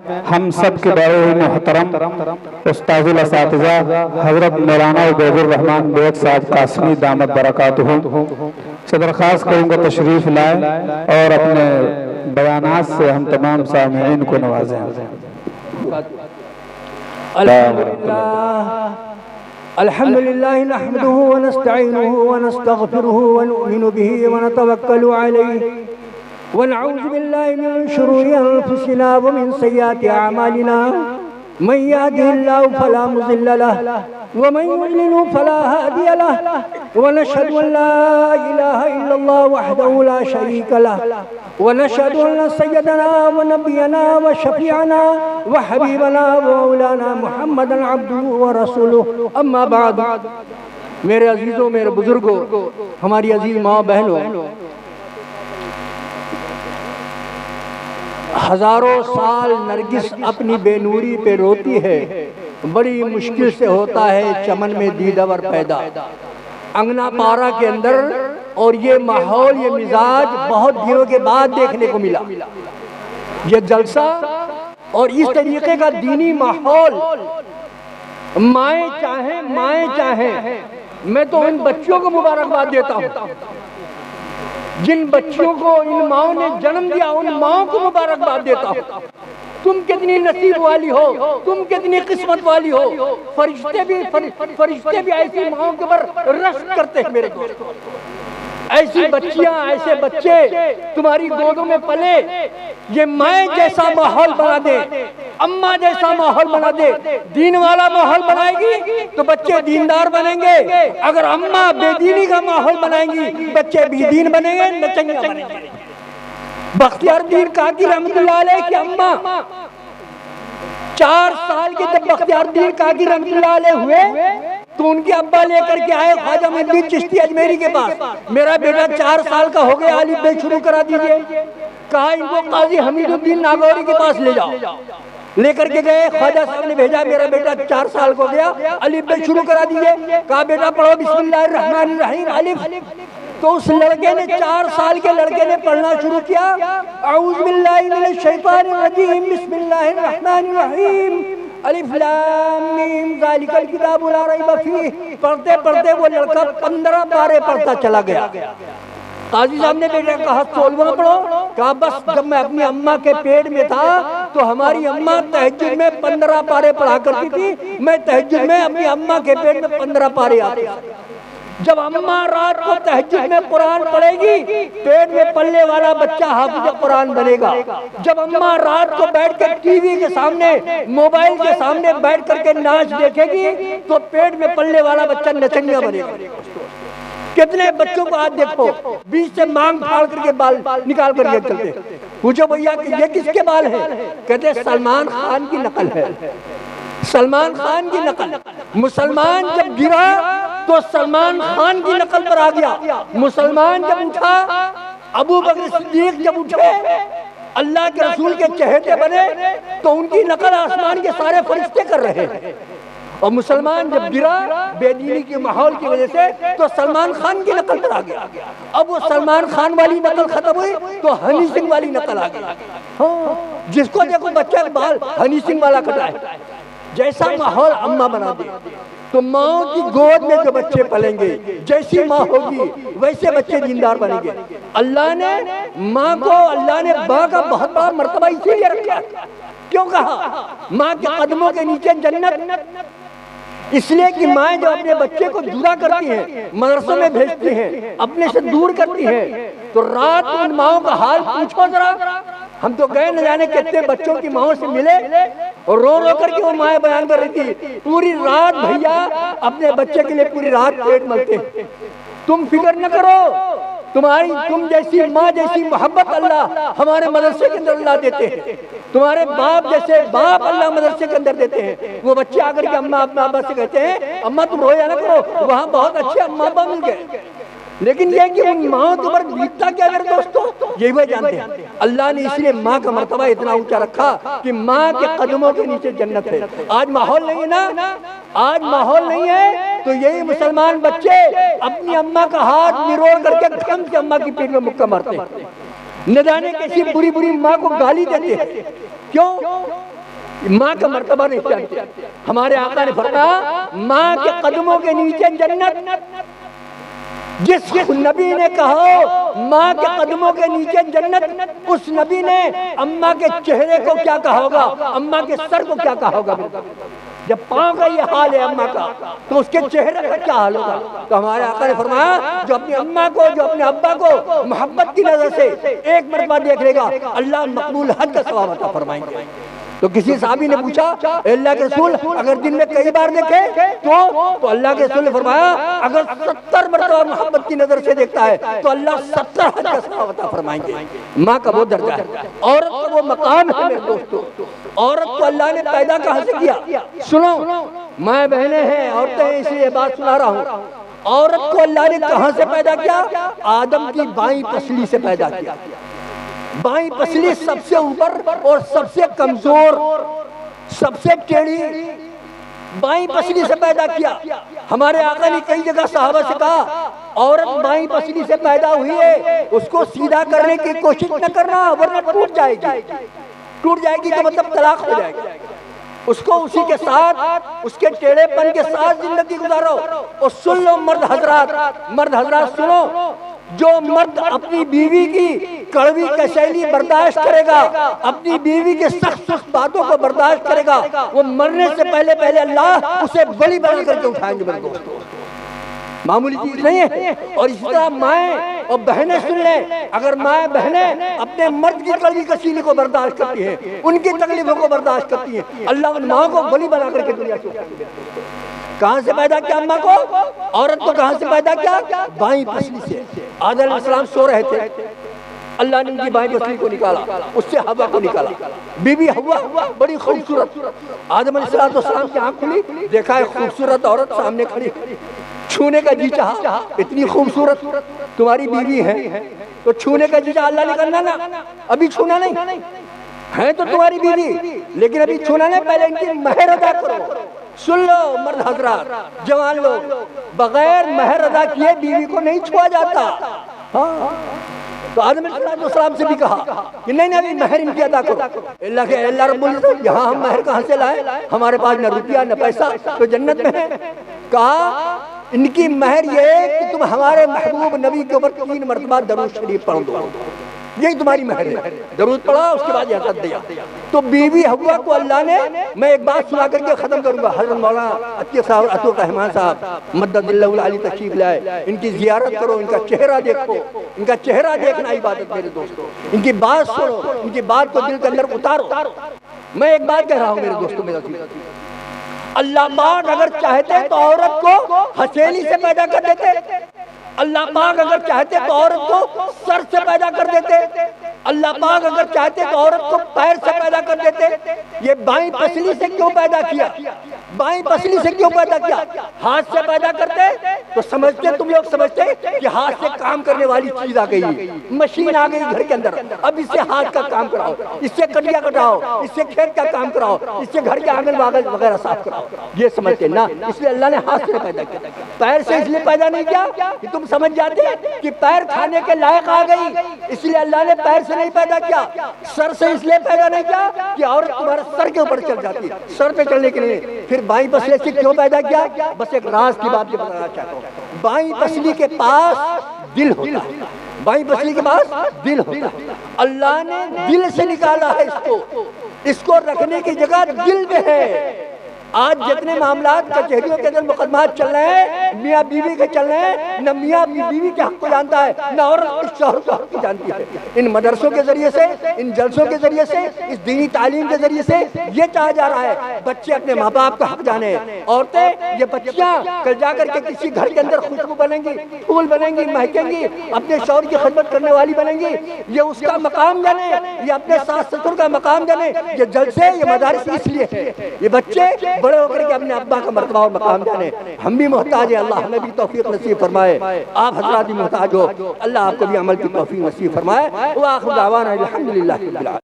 ہم سب کے بڑے ہی محترم استاذ الاساتذہ حضرت مولانا عبید الرحمن بیگ صاحب قاسمی دامت برکاتہ سے درخواست کروں گا تشریف لائیں اور اپنے بیانات سے ہم تمام سامعین کو نوازیں۔ الحمدللہ نحمده ونستعینه ونستغفره ونؤمن به ونتوکل علیہ ونعوذ باللہ من شرور انفسنا ومن سیئات اعمالنا من يهده الله فلا مضل له ومن يضلل فلا هادي له ونشهد ان لا اله الا الله وحده لا شريك له ونشهد ان سيدنا ونبينا وشفيعنا وحبيبنا ومولانا محمدا عبده ورسوله اما بعد۔ میرے عزیزوں، میرے بزرگوں، ہماری عزیز ماں بہنوں، ہزاروں سال نرگس اپنی بے نوری پہ روتی ہے، بڑی مشکل سے ہوتا ہے چمن میں دیدور پیدا۔ انگنا پارا کے اندر اور یہ ماحول، یہ مزاج بہت دنوں کے بعد دیکھنے کو ملا۔ یہ جلسہ اور اس طریقے کا دینی ماحول، مائیں چاہیں میں تو ان بچوں کو مبارکباد دیتا ہوں، جن بچوں کو ان ماؤں نے جنم دیا، ان ماؤں کو مبارکباد دیتا ہوں۔ تم کتنی نصیب والی ہو، تم کتنی قسمت والی ہو۔ فرشتے بھی ایسی ماؤں کے اوپر رشک کرتے ہیں میرے دوست۔ ایسی بچیاں، ایسے بچے تمہاری گودوں میں پلے، یہ مائیں جیسا ماحول بنا دے، اماں جیسا ماحول بنا دے، دین والا ماحول بنائے گی تو بچے دیندار بنیں گے۔ اگر اماں بے دینی کا ماحول بنائیں گی بچے بے دین بنیں گے، نچنگے بنیں گے۔ بختیار الدین کاکی رحمت اللہ علیہ کی اماں 4 سال کے جب بختیار الدین کاکی رحمت اللہ علیہ ہوئے تو ان کے ابا لے کر کے آئے خواجہ معین الدین چشتی اجمیری کے پاس۔ میرا بیٹا 4 سال کا ہو گیا، الف بے شروع کرا دیجئے۔ کہا ان کو قاضی حمید الدین ناگوری کے پاس لے جاؤ۔ لے کر کے گئے، خواجہ صاحب نے بھیجا، میرا بیٹا 4 سال کو گیا، الف بے شروع کرا دیجئے۔ کہا بیٹا پڑھو بسم اللہ الرحمن الرحیم الف۔ تو اس لڑکے نے 4 سال کے لڑکے نے پڑھنا شروع کیا، اعوذ باللہ من الشیطان الرجیم بسم اللہ الرحمن الرحیم الف لام میم ذالک الکتاب لا ریب فیہ۔ پڑھتے پڑھتے وہ لڑکا 15 پارے پڑھتا چلا گیا۔ قاضی صاحب نے بیٹا کہا 16واں پڑھو۔ کہا بس جب میں اپنی اماں کے پیٹ میں تھا تو ہماری اماں تہجد میں 15 پارے پڑھا کرتی تھی، میں تہجد میں اپنی اماں کے پیٹ میں 15 پارے آتے تھے۔ جب اماں رات کو تہجد میں قرآن پڑھے گی پیٹ میں پلنے والا بچہ حافظ قرآن بنے گا۔ جب اماں رات کو بیٹھ کے ٹی وی کے سامنے، موبائل کے سامنے بیٹھ کر کے ناچ دیکھے گی تو پیٹ میں پلنے والا بچہ نچنگا بنے گا۔ کتنے بچوں کو آج دیکھو بیچ سے مانگ پھاڑ کر کے بال نکال کر کے چلتے، پوچھو بھیا کہ یہ کس کے بال ہیں؟ کہتے سلمان خان کی نقل ہے، سلمان خان کی نقل۔ مسلمان جب گرا تو سلمان خان کی نقل پر آ گیا۔ مسلمان جب اٹھا، ابو بکر صدیق جب اٹھے، اللہ کے رسول کے چہتے بنے تو ان کی نقل آسمان کے سارے فرشتے کر رہے ہیں۔ اور مسلمان جب گرا بے دینی کے ماحول کی وجہ سے تو سلمان خان کی نقل پر آ گیا۔ اب وہ سلمان خان والی نقل ختم ہوئی تو ہنی سنگھ والی نقل آ گئی۔ جس کو دیکھو بچہ بال ہنی سنگھ والا کٹائے۔ جیسا ماحول اماں بنا دے تو ماں کی گود میں جو بچے پلیں گے، جیسی ماں ہوگی ویسے بچے دیندار بنیں گے۔ اللہ نے ماں کو، اللہ نے ماں کا بہت بڑا مرتبہ اسی لیے رکھا۔ کیوں کہا؟ ماں کے قدموں کے نیچے جنت، اس لیے کہ مائیں جو اپنے بچے کو جدا کرتی ہیں، مدرسوں میں بھیجتی ہیں، اپنے سے دور کرتی ہیں، تو رات ان ماؤں کا حال پوچھو ذرا۔ ہم تو گئے نہ جانے کتنے بچوں کی ماؤں سے ملے اور رو رو کر کے وہ مائیں بیان کر رہی تھی پوری رات بھیا اپنے بچے کے لیے پوری رات پیٹ ملتے۔ تم فکر نہ کرو، تم جیسی ماں جیسی محبت اللہ ہمارے مدرسے کے اندر اللہ دیتے ہیں، تمہارے باپ جیسے باپ اللہ مدرسے کے اندر دیتے ہیں۔ وہ بچے آ کر کے اماں اپنے ابا سے کہتے ہیں اماں تم رویا نہ کرو، وہاں بہت اچھے اماں ابا مل گئے۔ لیکن یہ کہ ان ماں کے اوپر بیتتا کیا میرے دوستو، یہی وہ جانتے ہیں۔ اللہ نے اس لیے ماں کا مرتبہ اتنا اونچا رکھا کہ ماں کے قدموں کے نیچے جنت ہے۔ آج ماحول نہیں ہے نا، آج ماحول نہیں ہے تو یہی مسلمان بچے اپنی اماں کا ہاتھ نروڑ کر کے گھم سے اماں کی پیٹ میں مکہ مارتے ہیں، نہ جانے کیسی بری بری ماں کو گالی دیتے ہیں۔ کیوں؟ ماں کا مرتبہ نہیں جانتے. ہمارے آقا نے فرمایا ماں کے قدموں کے نیچے جنت. جس نبی نے کہا ماں کے قدموں کے نیچے جنت، اس نبی نے اماں کے چہرے کو کیا کہا ہوگا، اماں کے سر کو کیا کہا ہوگا. جب پاؤں کا یہ حال ہے اماں کا تو اس کے چہرے کا کیا حال ہوگا. تو ہمارے آقا نے فرمایا جو اپنی اماں کو، جو اپنے ابا کو محبت کی نظر سے ایک مرتبہ دیکھ لے گا، اللہ مقبول حج کا ثواب عطا فرمائیں گے. تو کسی صحابی نے پوچھا اللہ کے رسول اگر دن میں کئی بار دیکھے تو اللہ کے رسول نے فرمایا اگر 70 مرتبہ محبت کی نظر سے دیکھتا ہے تو اللہ 70 حج کا ثواب عطا فرمائیں گے. ماں کا وہ درجہ ہے، عورت کا وہ مقام ہے. میرے دوستو، عورت کو اللہ نے پیدا کہاں سے کیا؟ سنو، ماں بہنیں ہیں، عورتیں ہیں، اس لیے بات سنا رہا ہوں. عورت کو اللہ نے کہاں سے پیدا کیا؟ آدم کی بائیں پسلی سے پیدا کیا. بائیں پسلی سب سے اوپر اور سب سے کمزور، سب سے ٹیڑھی بائیں پسلی سے پیدا کیا. ہمارے آقا نے کئی جگہ صحابہ سے کہا عورت بائیں پسلی سے پیدا ہوئی ہے، اس کو سیدھا کرنے کی کوشش نہ کرنا ورنہ ٹوٹ جائے گی. ٹوٹ جائے گی تو مطلب طلاق ہو جائے گی. اس کو اسی کے ساتھ، اس کے ٹیڑھے پن کے ساتھ زندگی گزارو. اور سن لو مرد حضرات سنو، جو مرد اپنی بیوی کی کڑوی کسیلی برداشت کرے گا، اپنی بیوی کے سخت باتوں کو برداشت کرے گا، وہ مرنے سے پہلے اللہ اسے بلی بنا کر کے اٹھائیں گے. میرے دوستو معمولی چیز نہیں ہے. اور اسی طرح مائیں اور بہنیں سن لیں، اگر مائیں بہنیں اپنے مرد کی کڑوی کسیلی کو برداشت کرتی ہیں، ان کی تکلیفوں کو برداشت کرتی ہیں، اللہ ان ماں کو بلی بنا کر کے دنیا سے اٹھائیں گے. کہاں سے پیدا کیا اماں کو؟ عورت کو کہاں سے پیدا کیا؟ بائیں پسلی سے. آدم علیہ السلام سو رہے تھے، اللہ نے ان کی بائیں پسلی کو نکالا، اس سے ہوا کو نکالا. بی بی ہوا بڑی خوبصورت. آدم علیہ السلام کی آنکھ کھلی، دیکھا ہے خوبصورت عورت سامنے کھڑی، چھونے کا جی چاہا، اتنی خوبصورت تمہاری بیوی ہے تو چھونے کا جی چاہا. اللہ نے کہا نا ابھی چھونا نہیں ہے تو تمہاری بیوی، لیکن ابھی چھونا نہیں، پہلے ان کی مہر ادا کرو. سن لو مرد حضرات، جوان لوگ، بغیر مہر ادا کیے بیوی کو نہیں چھوا جاتا. تو آدم علیہ السلام سے بھی کہا کہ نہیں ابھی مہر ان کی ادا کرو. اللہ رب العزت یہاں ہم مہر کہاں سے لائے، ہمارے پاس نہ روپیہ نہ پیسہ، تو جنت میں ہے. کہا ان کی مہر یہ ہے کہ تم ہمارے محبوب نبی کے اوپر 3 مرتبہ درود شریف پڑھ دو، یہی تمہاری مہر ہے. درود پڑھا، اس کے بعد یہ حضرت دیا. تو بیوی حوا کو اللہ نے، میں ایک بات سنا کر کے ختم کروں گا. حضرت مولانا عطیہ صاحب عطیہ الرحمان صاحب مدد اللہ العلی تشریف لائے، ان کی زیارت کرو، ان کا چہرہ دیکھو. ان کا چہرہ دیکھنا عبادت میرے دوستو. ان کی بات سنو، ان کی بات کو دل کے اندر اتارو. میں ایک بات کہہ رہا ہوں میرے دوستو، میرا اللہ پاک اگر چاہتے تو عورت کو ہتھیلی سے پیدا کر دیتے. اللہ پاک اگر چاہتے تو عورت کو سر سے پیدا کر دیتے. اللہ پاک اگر چاہتے تو عورت کو پیر سے پیدا کر دیتے. یہ بائیں پسلی سے کیوں پیدا کیا؟ بائیں پسلی سے کیوں پیدا کیا؟ ہاتھ سے پیدا کرتے تو سمجھتے، تم لوگ سمجھتے کہ ہاتھ سے کام کرنے والی چیز آ گئی، مشین آ گئی گھر کے اندر، اب اس سے ہاتھ کا کام کراؤ، اس سے کٹیا کٹاؤ، اس سے کھیت کا کام کراؤ، اس سے گھر کے آنگن واگن وغیرہ صاف کراؤ. یہ سمجھتے نا، اس لیے اللہ نے ہاتھ سے پیدا کیا. پیر سے اس لیے پیدا نہیں کیا کہ تم سمجھ جاتے کہ پیر کھانے کے لائق آ گئی، اس لیے اللہ نے پیر سے نہیں پیدا کیا. سر سے اس لیے پیدا نہیں کیا کہ عورت تمہارے سر کے اوپر چل جاتی، سر پہ چلنے کے لیے. پھر بائیں پسلی سے کیوں پیدا کیا؟ بس ایک راز کی بات یہ بتانا چاہتا ہوں. بائیں پسلی کے پاس دل ہوتا ہے، بائیں پسلی کے پاس دل ہوتا ہے. اللہ نے دل سے نکالا ہے اس کو رکھنے کی جگہ دل میں ہے. آج جتنے معاملات کچہریوں کے اندر مقدمات چل رہے ہیں، میاں بیوی کے چل رہے ہیں، نہ میاں بیوی کے حق کو جانتا ہے، نہ عورت شوہر کے حق کو جانتی ہے. ان مدرسوں کے ذریعے سے، ان جلسوں کے ذریعے سے، اس دینی تعلیم کے ذریعے سے یہ چاہا جا رہا ہے بچے اپنے ماں باپ کا حق جانے. عورتیں، یہ بچیاں کل جا کر کے کسی گھر کے اندر خوشبو بنیں گی، پھول بنیں گی، مہکیں گی، اپنے شوہر کی خدمت کرنے والی بنیں گی. یہ اس کا مقام جانے، یہ اپنے ساس سسر کا مقام جانے. یہ جلسے، یہ مدارس اس لیے ہے یہ بچے بڑے ہو کر کے اپنے ابا کا مرتبہ اور مقام جانے. ہم بھی محتاج ہیں، اللہ ہمیں بھی توفیق نصیب فرمائے. آپ حضرات بھی محتاج ہو، اللہ آپ کو بھی عمل کی توفیق نصیب فرمائے. وآخر دعوانا الحمدللہ رب العالمین.